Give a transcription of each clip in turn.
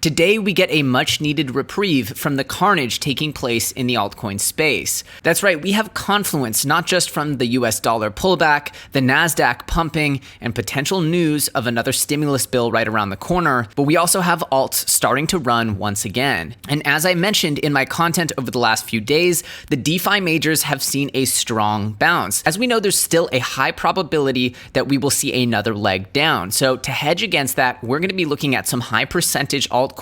Today, we get a much-needed reprieve from the carnage taking place in the altcoin space. That's right, we have confluence not just from the US dollar pullback, the NASDAQ pumping, and potential news of another stimulus bill right around the corner, but we also have alts starting to run once again. And as I mentioned in my content over the last few days, the DeFi majors have seen a strong bounce. As we know, there's still a high probability that we will see another leg down. So to hedge against that, we're going to be looking at some high percentage altcoins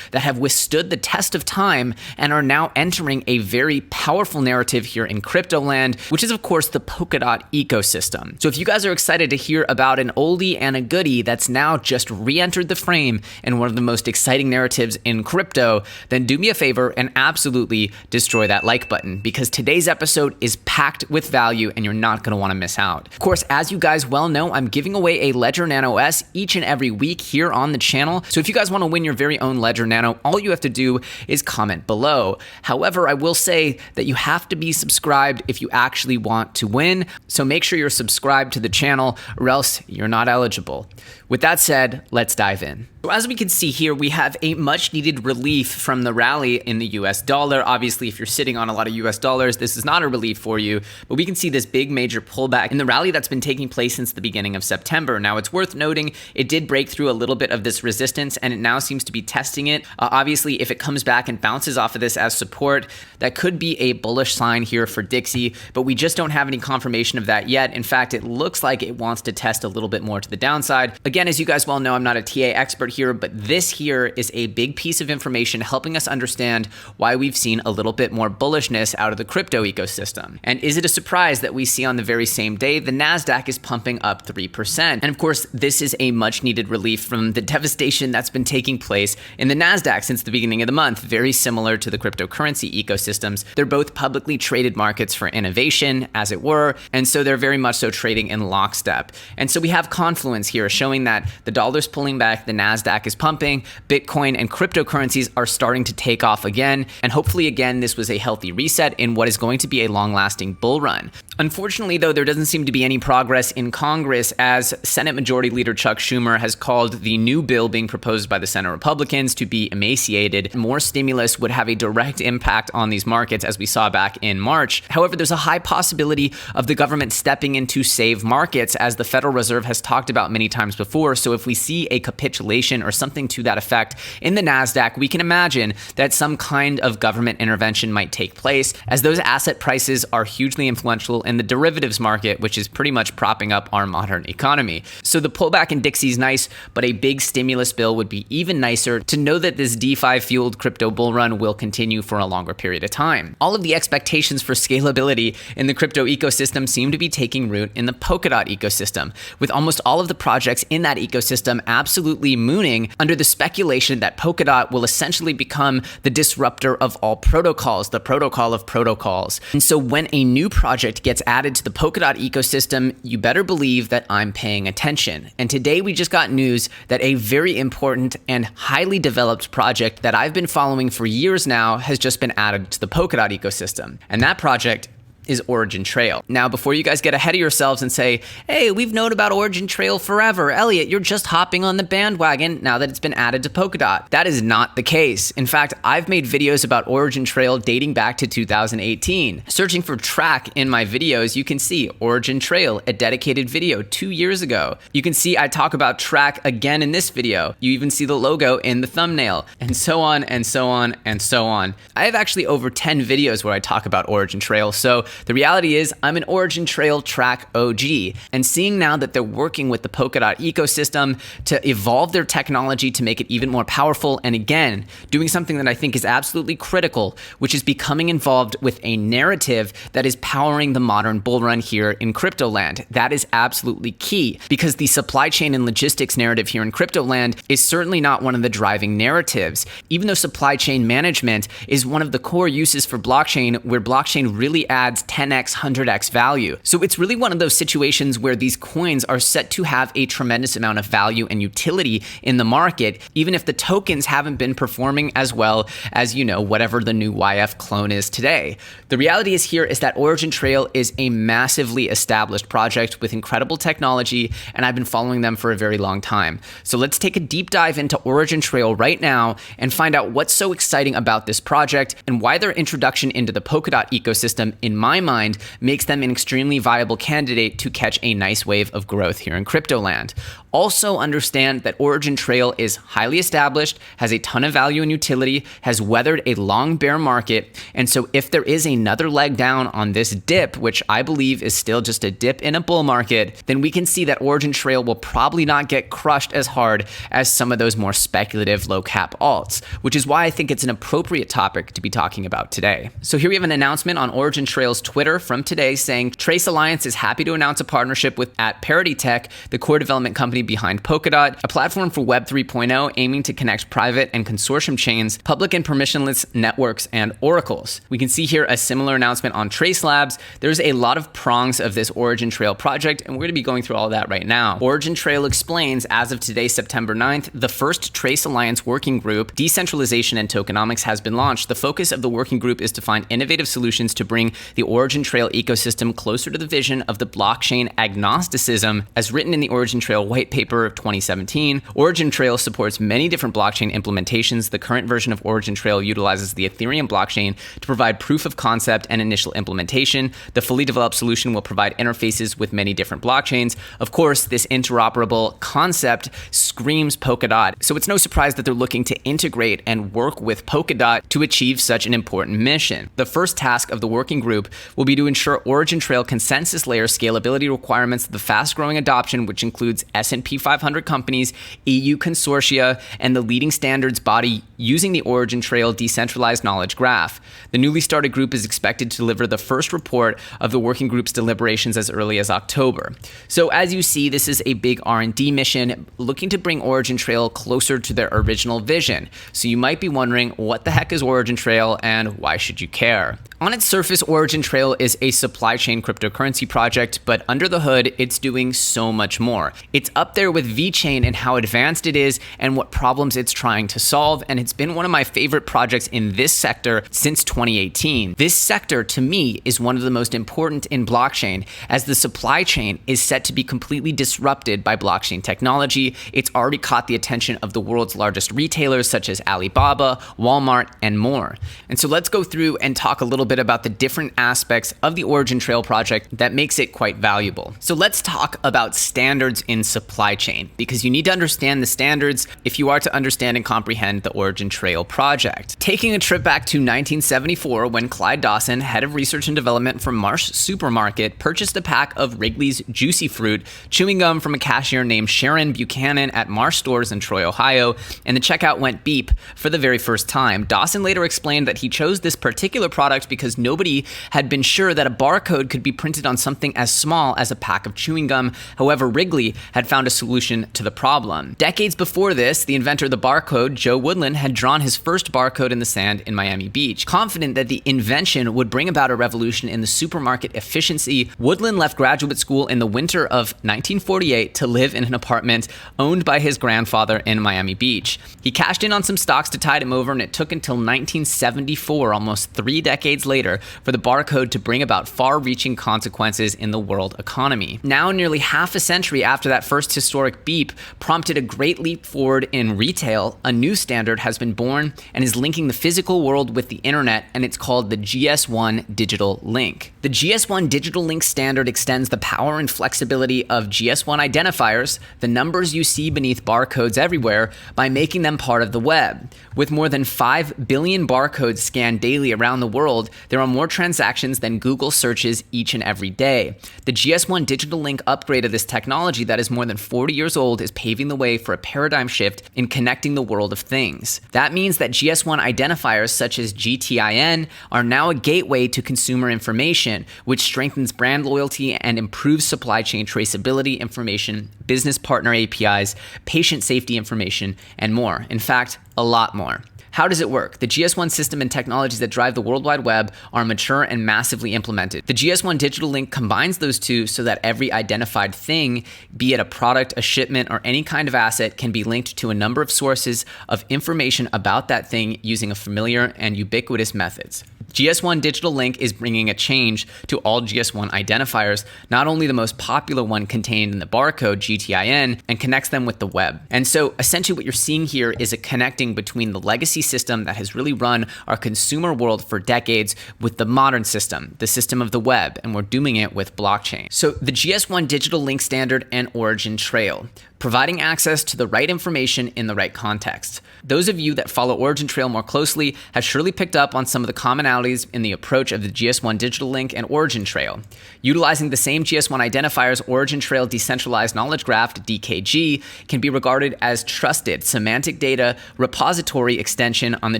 that have withstood the test of time and are now entering a very powerful narrative here in crypto land, which is of course the Polkadot ecosystem. So if you guys are excited to hear about an oldie and a goodie that's now just re-entered the frame in one of the most exciting narratives in crypto, then do me a favor and absolutely destroy that like button, because today's episode is packed with value and you're not going to want to miss out. Of course, as you guys well know, I'm giving away a Ledger Nano S each and every week here on the channel. So if you guys want to win your very own Ledger Nano, all you have to do is comment below. However, I will say that you have to be subscribed if you actually want to win. So make sure you're subscribed to the channel or else you're not eligible. With that said, let's dive in. So as we can see here, we have a much needed relief from the rally in the US dollar. Obviously, if you're sitting on a lot of US dollars, this is not a relief for you, but we can see this big major pullback in the rally that's been taking place since the beginning of September. Now, it's worth noting it did break through a little bit of this resistance and it now seems to be testing it. Obviously, if it comes back and bounces off of this as support, that could be a bullish sign here for Dixie, but we just don't have any confirmation of that yet. In fact, it looks like it wants to test a little bit more to the downside. Again, as you guys well know, I'm not a TA expert here, but this here is a big piece of information helping us understand why we've seen a little bit more bullishness out of the crypto ecosystem. And is it a surprise that we see on the very same day the NASDAQ is pumping up 3%? And of course, this is a much needed relief from the devastation that's been taking place in the NASDAQ since the beginning of the month, very similar to the cryptocurrency ecosystems. They're both publicly traded markets for innovation, as it were, and so they're very much so trading in lockstep. And so we have confluence here showing that the dollar's pulling back, the NASDAQ is pumping, Bitcoin and cryptocurrencies are starting to take off again, and hopefully again this was a healthy reset in what is going to be a long-lasting bull run. Unfortunately though, there doesn't seem to be any progress in Congress as Senate Majority Leader Chuck Schumer has called the new bill being proposed by the Senate Republicans to be emaciated. More stimulus would have a direct impact on these markets as we saw back in March. However, there's a high possibility of the government stepping in to save markets as the Federal Reserve has talked about many times before. So if we see a capitulation or something to that effect in the NASDAQ, we can imagine that some kind of government intervention might take place as those asset prices are hugely influential in the derivatives market, which is pretty much propping up our modern economy. So the pullback in Dixie is nice, but a big stimulus bill would be even nicer to know that this DeFi-fueled crypto bull run will continue for a longer period of time. All of the expectations for scalability in the crypto ecosystem seem to be taking root in the Polkadot ecosystem, with almost all of the projects in that ecosystem absolutely mooning under the speculation that Polkadot will essentially become the disruptor of all protocols, the protocol of protocols. And so when a new project gets added to the Polkadot ecosystem, you better believe that I'm paying attention. And today we just got news that a very important and highly developed project that I've been following for years now has just been added to the Polkadot ecosystem. And that project is Origin Trail. Now, before you guys get ahead of yourselves and say, hey, we've known about Origin Trail forever. Elliot, you're just hopping on the bandwagon now that it's been added to Polkadot. That is not the case. In fact, I've made videos about Origin Trail dating back to 2018. Searching for TRAC in my videos, you can see Origin Trail, a dedicated video 2 years ago. You can see I talk about TRAC again in this video. You even see the logo in the thumbnail, and so on and so on and so on. I have actually over 10 videos where I talk about Origin Trail, so the reality is I'm an Origin Trail TRAC OG, and seeing now that they're working with the Polkadot ecosystem to evolve their technology to make it even more powerful, and again, doing something that I think is absolutely critical, which is becoming involved with a narrative that is powering the modern bull run here in crypto land. That is absolutely key, because the supply chain and logistics narrative here in crypto land is certainly not one of the driving narratives. Even though supply chain management is one of the core uses for blockchain, where blockchain really adds 10x, 100x value. So it's really one of those situations where these coins are set to have a tremendous amount of value and utility in the market, even if the tokens haven't been performing as well as, whatever the new YF clone is today. The reality is that Origin Trail is a massively established project with incredible technology, and I've been following them for a very long time. So let's take a deep dive into Origin Trail right now and find out what's so exciting about this project and why their introduction into the Polkadot ecosystem, in my mind, makes them an extremely viable candidate to catch a nice wave of growth here in crypto land. Also understand that Origin Trail is highly established, has a ton of value and utility, has weathered a long bear market, and so if there is another leg down on this dip, which I believe is still just a dip in a bull market, then we can see that Origin Trail will probably not get crushed as hard as some of those more speculative low cap alts, which is why I think it's an appropriate topic to be talking about today. So here we have an announcement on Origin Trail's Twitter from today saying Trace Alliance is happy to announce a partnership with Parity Tech, the core development company behind Polkadot, a platform for Web 3.0 aiming to connect private and consortium chains, public and permissionless networks, and oracles. We can see here a similar announcement on Trace Labs. There's a lot of prongs of this Origin Trail project, and we're going to be going through all that right now. Origin Trail explains, as of today, September 9th, the first Trace Alliance working group, Decentralization and Tokenomics, has been launched. The focus of the working group is to find innovative solutions to bring the Origin Trail ecosystem closer to the vision of the blockchain agnosticism, as written in the Origin Trail white paper of 2017. Origin Trail supports many different blockchain implementations. The current version of Origin Trail utilizes the Ethereum blockchain to provide proof of concept and initial implementation. The fully developed solution will provide interfaces with many different blockchains. Of course, this interoperable concept screams Polkadot, so it's no surprise that they're looking to integrate and work with Polkadot to achieve such an important mission. The first task of the working group will be to ensure Origin Trail consensus layer scalability requirements, the fast-growing adoption, which includes S&P 500 companies, EU consortia, and the leading standards body using the Origin Trail decentralized knowledge graph. The newly started group is expected to deliver the first report of the working group's deliberations as early as October. So as you see, this is a big R&D mission looking to bring Origin Trail closer to their original vision. So you might be wondering, what the heck is Origin Trail and why should you care? On its surface, Origin Trail is a supply chain cryptocurrency project, but under the hood, it's doing so much more. It's up there with VeChain in how advanced it is and what problems it's trying to solve, and it's been one of my favorite projects in this sector since 2018. This sector, to me, is one of the most important in blockchain, as the supply chain is set to be completely disrupted by blockchain technology. It's already caught the attention of the world's largest retailers, such as Alibaba, Walmart, and more. And so let's go through and talk a little bit about the different aspects of the Origin Trail project that makes it quite valuable. So let's talk about standards in supply chain, because you need to understand the standards if you are to understand and comprehend the Origin Trail project. Taking a trip back to 1974, when Clyde Dawson, head of research and development for Marsh Supermarket, purchased a pack of Wrigley's Juicy Fruit chewing gum from a cashier named Sharon Buchanan at Marsh stores in Troy, Ohio, and the checkout went beep for the very first time. Dawson later explained that he chose this particular product because nobody had been sure that a barcode could be printed on something as small as a pack of chewing gum. However, Wrigley had found a solution to the problem. Decades before this, the inventor of the barcode, Joe Woodland, had drawn his first barcode in the sand in Miami Beach. Confident that the invention would bring about a revolution in the supermarket efficiency, Woodland left graduate school in the winter of 1948 to live in an apartment owned by his grandfather in Miami Beach. He cashed in on some stocks to tide him over, and it took until 1974, almost 3 decades later, for the barcode to bring about far-reaching consequences in the world economy. Now, nearly half a century after that first historic beep prompted a great leap forward in retail, a new standard has been born and is linking the physical world with the internet, and it's called the GS1 Digital Link. The GS1 Digital Link standard extends the power and flexibility of GS1 identifiers, the numbers you see beneath barcodes everywhere, by making them part of the web. With more than 5 billion barcodes scanned daily around the world, there are more transactions than Google searches each and every day. The GS1 Digital Link upgrade of this technology that is more than 40 years old is paving the way for a paradigm shift in connecting the world of things. That means that GS1 identifiers such as GTIN are now a gateway to consumer information, which strengthens brand loyalty and improves supply chain traceability information, business partner APIs, patient safety information, and more. In fact, a lot more. How does it work? The GS1 system and technologies that drive the World Wide Web are mature and massively implemented. The GS1 digital link combines those two so that every identified thing, be it a product, a shipment, or any kind of asset, can be linked to a number of sources of information about that thing using a familiar and ubiquitous methods. GS1 Digital Link is bringing a change to all GS1 identifiers, not only the most popular one contained in the barcode, GTIN, and connects them with the web. And so essentially what you're seeing here is a connecting between the legacy system that has really run our consumer world for decades with the modern system, the system of the web, and we're doing it with blockchain. So the GS1 Digital Link Standard and Origin Trail, providing access to the right information in the right context. Those of you that follow Origin Trail more closely have surely picked up on some of the commonalities in the approach of the GS1 Digital Link and Origin Trail. Utilizing the same GS1 identifiers, Origin Trail Decentralized Knowledge Graph, DKG, can be regarded as trusted semantic data repository extension on the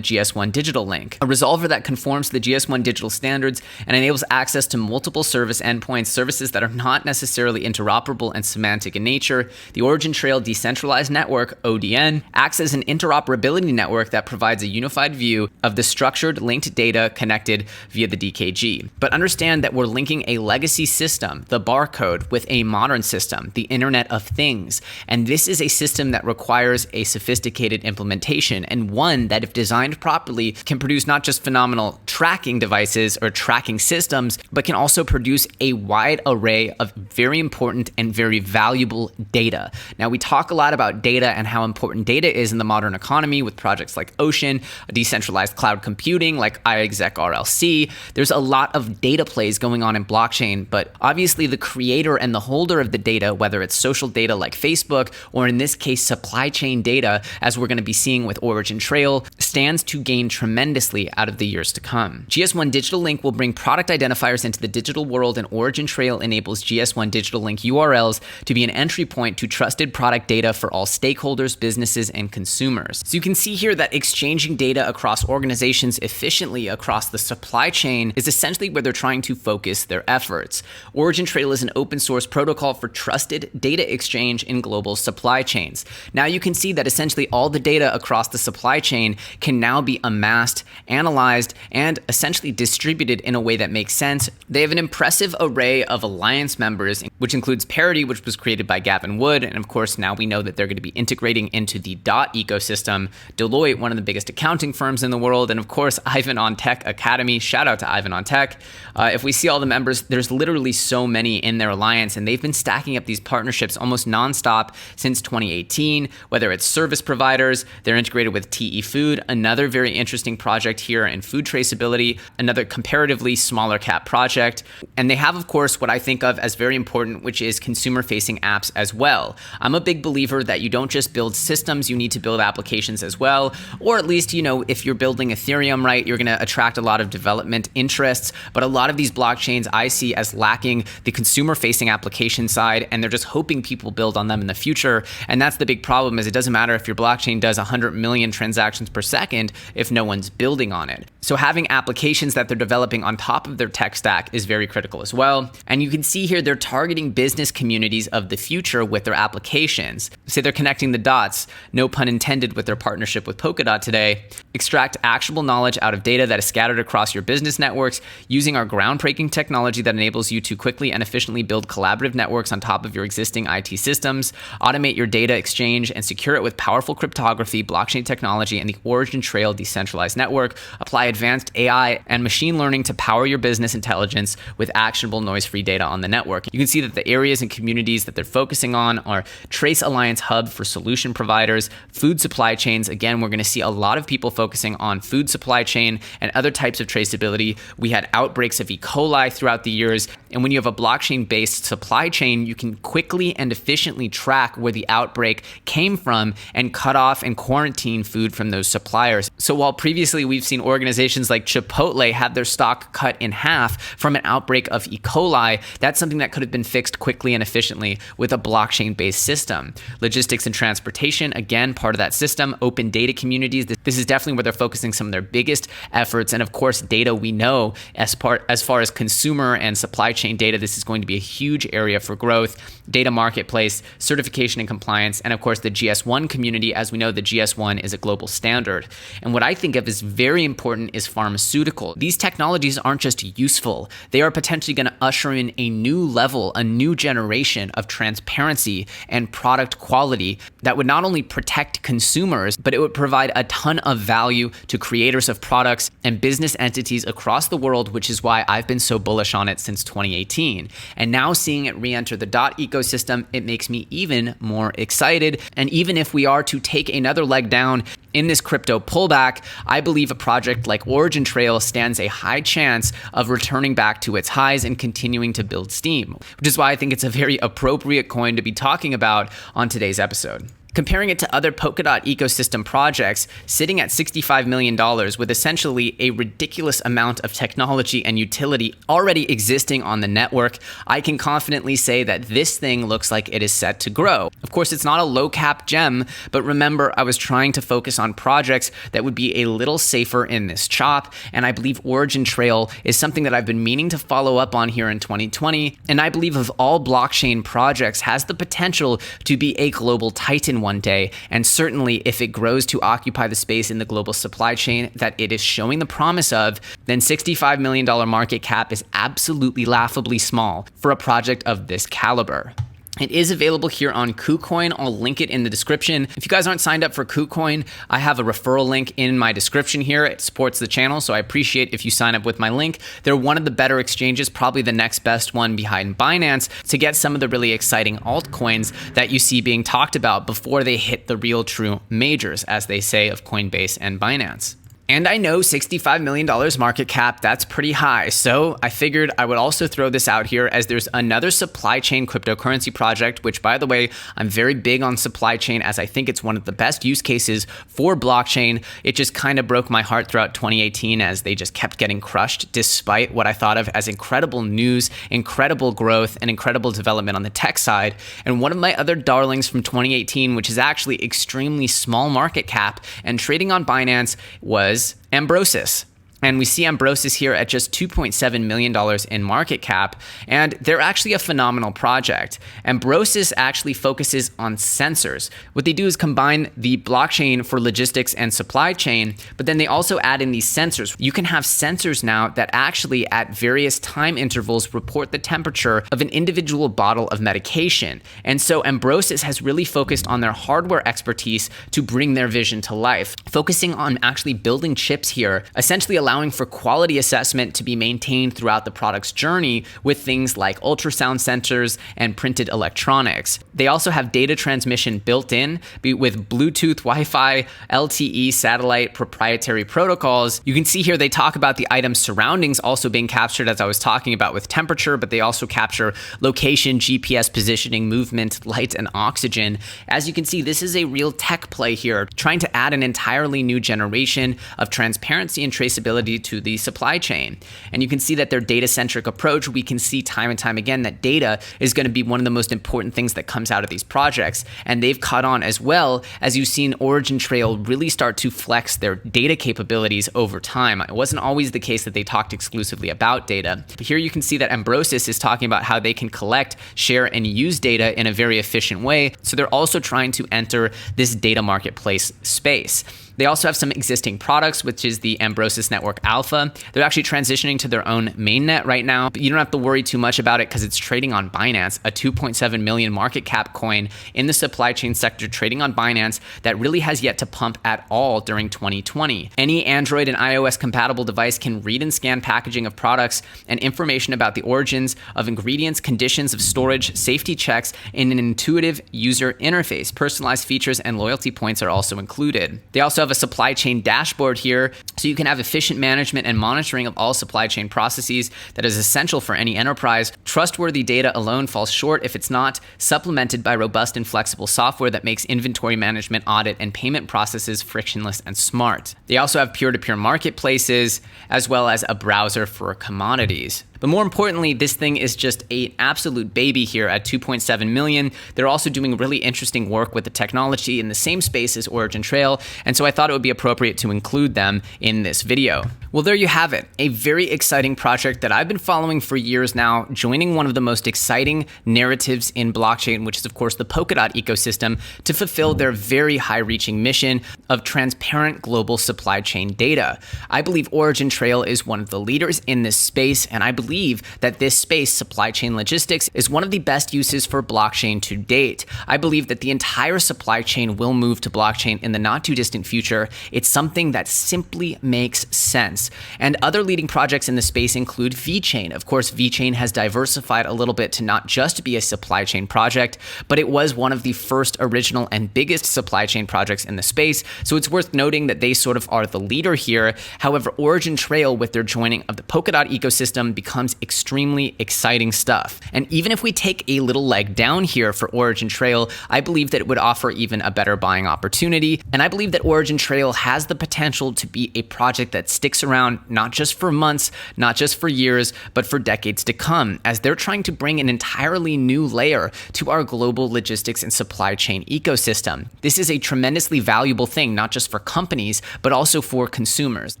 GS1 Digital Link, a resolver that conforms to the GS1 digital standards and enables access to multiple service endpoints, services that are not necessarily interoperable and semantic in nature. The Origin Trail Decentralized Network, ODN, acts as an interoperability network that provides a unified view of the structured linked data connected via the DKG. But understand that we're linking a legacy system, the barcode, with a modern system, the Internet of Things. And this is a system that requires a sophisticated implementation, and one that, if designed properly, can produce not just phenomenal tracking devices or tracking systems, but can also produce a wide array of very important and very valuable data. Now, we talk a lot about data and how important data is in the modern economy with projects like Ocean, decentralized cloud computing like iExec RLC. There's a lot of data plays going on in blockchain, but obviously the creator and the holder of the data, whether it's social data like Facebook, or in this case, supply chain data, as we're going to be seeing with Origin Trail, stands to gain tremendously out of the years to come. GS1 Digital Link will bring product identifiers into the digital world, and Origin Trail enables GS1 Digital Link URLs to be an entry point to trusted product data for all stakeholders, businesses, and consumers. So you can see here that exchanging data across organizations efficiently across the supply chain is essentially where they're trying to focus their efforts. Origin Trail is an open source protocol for trusted data exchange in global supply chains. Now you can see that essentially all the data across the supply chain can now be amassed, analyzed, and essentially distributed in a way that makes sense. They have an impressive array of alliance members, which includes Parity, which was created by Gavin Wood, and of course now we know that they're going to be integrating into the DOT ecosystem, Deloitte, one of the biggest accounting firms in the world, and of course Ivan on Tech Academy. Shout out to Ivan on Tech. If we see all the members, there's literally so many in their alliance, and they've been stacking up these partnerships almost nonstop since 2018, whether it's service providers, they're integrated with TE Food, another very interesting project here in food traceability, another comparatively smaller cap project. And they have, of course, what I think of as very important, which is consumer-facing apps as well. I'm a big believer that you don't just build systems, you need to build applications as well. Or at least, if you're building Ethereum, right, you're going to attract a lot of development interests. But a lot of these blockchains I see as lacking the consumer-facing application side, and they're just hoping people build on them in the future. And that's the big problem, is it doesn't matter if your blockchain does 100 million transactions per second if no one's building on it. So having applications that they're developing on top of their tech stack is very critical as well. And you can see here they're targeting business communities of the future with their applications. Say they're connecting the dots, no pun intended, with their partnership with Polkadot today. Extract actionable knowledge out of data that is scattered across your business networks using our groundbreaking technology that enables you to quickly and efficiently build collaborative networks on top of your existing IT systems, automate your data exchange, and secure it with powerful cryptography, blockchain technology, and the Origin Trail decentralized network. Apply advanced AI and machine learning to power your business intelligence with actionable noise-free data on the network. You can see that the areas and communities that they're focusing on are Trace Alliance Hub for solution providers, food supply chains. Again, we're going to see a lot of people focusing on food supply chain and other types of traceability. We had outbreaks of E. coli throughout the years, and when you have a blockchain-based supply chain, you can quickly and efficiently track where the outbreak came from and cut off and quarantine food from those suppliers. So while previously we've seen organizations like Chipotle have their stock cut in half from an outbreak of E. coli, that's something that could have been fixed quickly and efficiently with a blockchain-based system. Logistics and transportation, again, part of that system. Open data communities, this is definitely where they're focusing some of their biggest efforts. And of course, data we know as far as consumer and supply chain chain data, this is going to be a huge area for growth, data marketplace, certification and compliance, and of course the GS1 community. As we know, the GS1 is a global standard. And what I think of as very important is pharmaceutical. These technologies aren't just useful, they are potentially going to usher in a new level, a new generation of transparency and product quality that would not only protect consumers, but it would provide a ton of value to creators of products and business entities across the world, which is why I've been so bullish on it since 2018. And now seeing it re-enter the DOT ecosystem, it makes me even more excited. And even if we are to take another leg down in this crypto pullback, I believe a project like Origin Trail stands a high chance of returning back to its highs and continuing to build steam, which is why I think it's a very appropriate coin to be talking about on today's episode. Comparing it to other Polkadot ecosystem projects, sitting at $65 million with essentially a ridiculous amount of technology and utility already existing on the network, I can confidently say that this thing looks like it is set to grow. Of course, it's not a low cap gem, but remember, I was trying to focus on projects that would be a little safer in this chop, and I believe Origin Trail is something that I've been meaning to follow up on here in 2020, and I believe of all blockchain projects has the potential to be a global titan one day, and certainly if it grows to occupy the space in the global supply chain that it is showing the promise of, then $65 million market cap is absolutely laughably small for a project of this caliber. It is available here on KuCoin. I'll link it in the description. If you guys aren't signed up for KuCoin, I have a referral link in my description here. It supports the channel, so I appreciate if you sign up with my link. They're one of the better exchanges, probably the next best one behind Binance, to get some of the really exciting altcoins that you see being talked about before they hit the real true majors, as they say, of Coinbase and Binance. And I know $65 million market cap, that's pretty high. So I figured I would also throw this out here as there's another supply chain cryptocurrency project, which by the way, I'm very big on supply chain as I think it's one of the best use cases for blockchain. It just kind of broke my heart throughout 2018 as they just kept getting crushed despite what I thought of as incredible news, incredible growth, and incredible development on the tech side. And one of my other darlings from 2018, which is actually extremely small market cap and trading on Binance, was Ambrosis. And we see Ambrosis here at just $2.7 million in market cap, and they're actually a phenomenal project. Ambrosis actually focuses on sensors. What they do is combine the blockchain for logistics and supply chain, but then they also add in these sensors. You can have sensors now that actually at various time intervals report the temperature of an individual bottle of medication. And so Ambrosis has really focused on their hardware expertise to bring their vision to life, focusing on actually building chips here, essentially allowing for quality assessment to be maintained throughout the product's journey with things like ultrasound sensors and printed electronics. They also have data transmission built in with Bluetooth, Wi-Fi, LTE, satellite, proprietary protocols. You can see here they talk about the item's surroundings also being captured, as I was talking about with temperature, but they also capture location, GPS positioning, movement, light, and oxygen. As you can see, this is a real tech play here, trying to add an entirely new generation of transparency and traceability to the supply chain. And you can see that their data-centric approach, we can see time and time again that data is going to be one of the most important things that comes out of these projects. And they've caught on as well as you've seen Origin Trail really start to flex their data capabilities over time. It wasn't always the case that they talked exclusively about data. But here you can see that Ambrosis is talking about how they can collect, share, and use data in a very efficient way. So they're also trying to enter this data marketplace space. They also have some existing products, which is the Ambrosis Network Alpha. They're actually transitioning to their own mainnet right now, but you don't have to worry too much about it because it's trading on Binance, a 2.7 million market cap coin in the supply chain sector trading on Binance that really has yet to pump at all during 2020. Any Android and iOS compatible device can read and scan packaging of products and information about the origins of ingredients, conditions of storage, safety checks, in an intuitive user interface. Personalized features and loyalty points are also included. They also have a supply chain dashboard here, so you can have efficient management and monitoring of all supply chain processes that is essential for any enterprise. Trustworthy data alone falls short if it's not supplemented by robust and flexible software that makes inventory management, audit, and payment processes frictionless and smart. They also have peer-to-peer marketplaces, as well as a browser for commodities. But more importantly, this thing is just an absolute baby here at 2.7 million. They're also doing really interesting work with the technology in the same space as Origin Trail, and so I thought it would be appropriate to include them in this video. Well, there you have it. A very exciting project that I've been following for years now, joining one of the most exciting narratives in blockchain, which is, of course, the Polkadot ecosystem, to fulfill their very high-reaching mission of transparent global supply chain data. I believe Origin Trail is one of the leaders in this space, and I believe that this space, supply chain logistics, is one of the best uses for blockchain to date. I believe that the entire supply chain will move to blockchain in the not-too-distant future. It's something that simply makes sense. And other leading projects in the space include VeChain. Of course, VeChain has diversified a little bit to not just be a supply chain project, but it was one of the first original and biggest supply chain projects in the space. So it's worth noting that they sort of are the leader here. However, Origin Trail, with their joining of the Polkadot ecosystem, becomes extremely exciting stuff. And even if we take a little leg down here for Origin Trail, I believe that it would offer even a better buying opportunity. And I believe that Origin Trail has the potential to be a project that sticks around not just for months, not just for years, but for decades to come, as they're trying to bring an entirely new layer to our global logistics and supply chain ecosystem. This is a tremendously valuable thing, not just for companies, but also for consumers.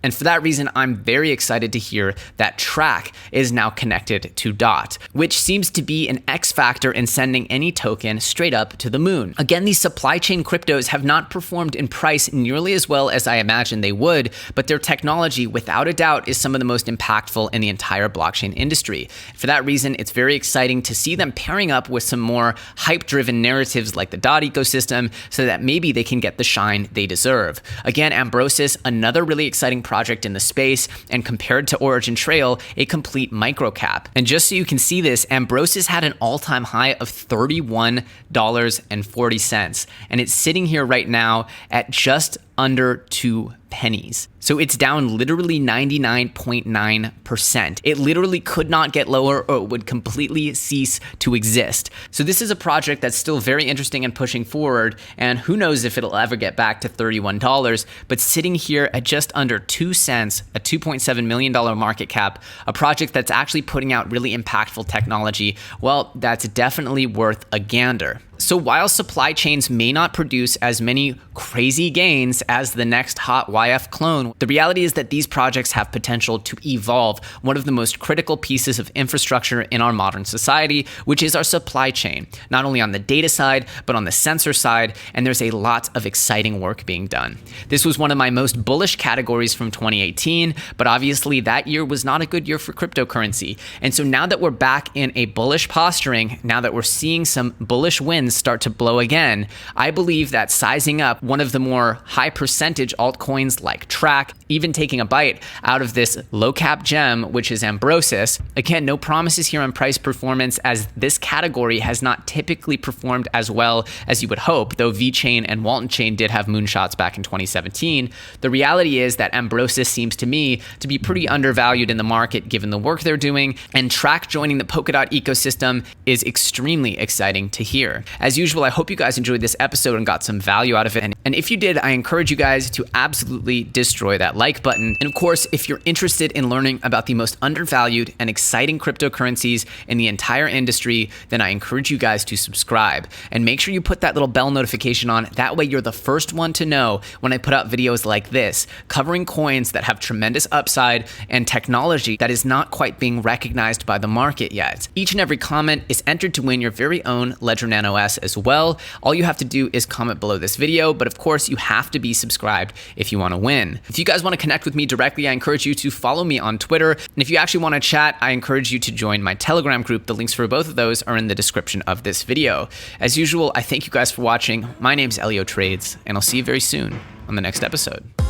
And for that reason, I'm very excited to hear that TRAC is now connected to DOT, which seems to be an X factor in sending any token straight up to the moon. Again, these supply chain cryptos have not performed in price nearly as well as I imagined they would, but their technology, without a doubt, is some of the most impactful in the entire blockchain industry. For that reason, it's very exciting to see them pairing up with some more hype-driven narratives like the DOT ecosystem so that maybe they can get the shine they deserve. Again, Ambrosis, another really exciting project in the space, and compared to Origin Trail, a complete microcap. And just so you can see this, Ambrosis had an all-time high of $31.40, and it's sitting here right now at just under 2 pennies. So it's down literally 99.9%. It literally could not get lower or it would completely cease to exist. So this is a project that's still very interesting and pushing forward, and who knows if it'll ever get back to $31, but sitting here at just under 2 cents, a $2.7 million market cap, a project that's actually putting out really impactful technology, well, that's definitely worth a gander. So while supply chains may not produce as many crazy gains as the next hot YF clone, the reality is that these projects have potential to evolve one of the most critical pieces of infrastructure in our modern society, which is our supply chain, not only on the data side, but on the sensor side, and there's a lot of exciting work being done. This was one of my most bullish categories from 2018, but obviously that year was not a good year for cryptocurrency. And so now that we're back in a bullish posturing, now that we're seeing some bullish wins start to blow again, I believe that sizing up one of the more high percentage altcoins like TRAC, even taking a bite out of this low cap gem, which is Ambrosis. Again, no promises here on price performance, as this category has not typically performed as well as you would hope, though VeChain and Walton Chain did have moonshots back in 2017. The reality is that Ambrosis seems to me to be pretty undervalued in the market given the work they're doing, and TRAC joining the Polkadot ecosystem is extremely exciting to hear. As usual, I hope you guys enjoyed this episode and got some value out of it. And if you did, I encourage you guys to absolutely destroy that like button. And of course, if you're interested in learning about the most undervalued and exciting cryptocurrencies in the entire industry, then I encourage you guys to subscribe. And make sure you put that little bell notification on. That way you're the first one to know when I put out videos like this, covering coins that have tremendous upside and technology that is not quite being recognized by the market yet. Each and every comment is entered to win your very own Ledger Nano S as well. All you have to do is comment below this video, but of course you have to be subscribed if you want to win. If you guys want to connect with me directly, I encourage you to follow me on Twitter. And if you actually want to chat, I encourage you to join my Telegram group. The links for both of those are in the description of this video. As usual, I thank you guys for watching. My name's Elio Trades, and I'll see you very soon on the next episode.